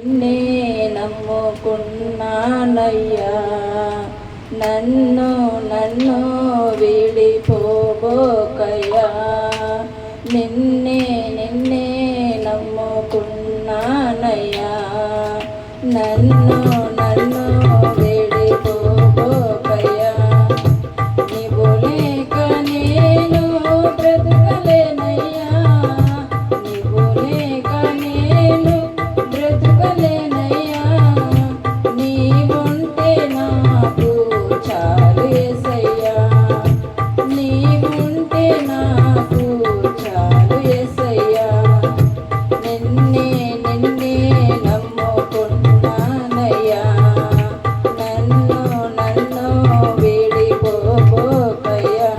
నిన్నే నమ్ముకున్నానయ్యా, నన్ను నన్ను విడిపోబోకయ్యా. నిన్నే నిన్నే నమ్ముకున్నానయ్యా, నన్ను నన్ను విడిపోబోకయ్యా. నీవు లేక నేను బ్రతుకలేనయ్యా, నీవు లేక నేను బ్రతుకలేనయ్యా. నీవుంటే నాకు చాలు యేసయ్యా, నీవుంటే నాకు చాలు యేసయ్యా. నిన్నే నిన్నే నమ్ముకున్నానయ్యా, నన్ను నన్ను విడిపోబోకయ్యా.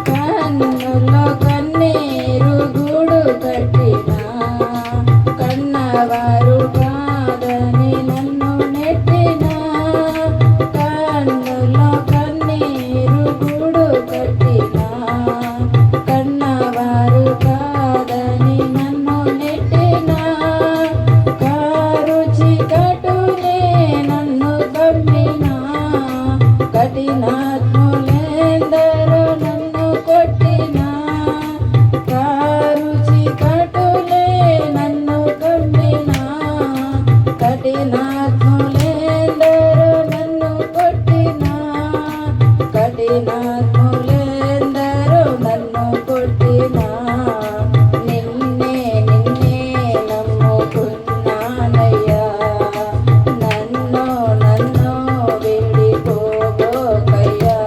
కన్నులో కన్నీరు గూడు కట్టినా, కన్నవారు కాదని నన్ను నెట్టినా. కన్నులో కన్నీరు గూడు కట్టినా, కన్నవారు కాదని నన్ను నెట్టినా. కారుచి కటులే నన్ను కమ్మినా, కఠినాత్ములెందరో నన్ను కొట్టినా. కారుచి కటులే నన్ను కమ్మినా, కఠినాత్ములెందరో నన్ను కొట్టినా. కఠినాత్ములెందరో నన్ను కొట్టినా. నిన్నే నిన్నే నమ్ముకున్నానయ్యా, నన్ను నన్ను విడిపోబోకయ్యా.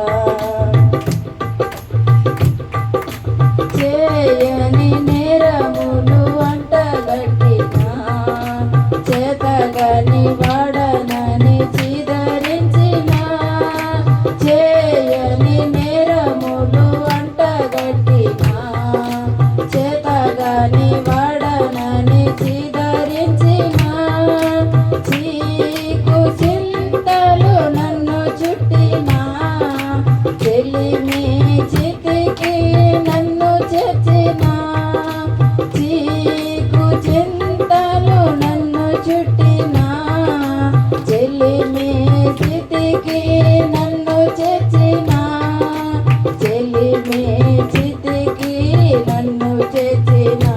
చేయని నేరములు అంటగట్టినా, చేతగాని వాడనని చిదరించినా. చేయని నేరములు అంటగట్టినా, చేతగాని వాడనని చిదరించినా. చీకు చింతలు నన్ను చుట్టినా, చెలిమి చితికి నన్ను చేర్చినా. చీకు చింతలు నన్ను చుట్టినా, చెలిమి చితికి నన్ను చేర్చినా. చెలిమి చితికి నన్ను చేర్చినా.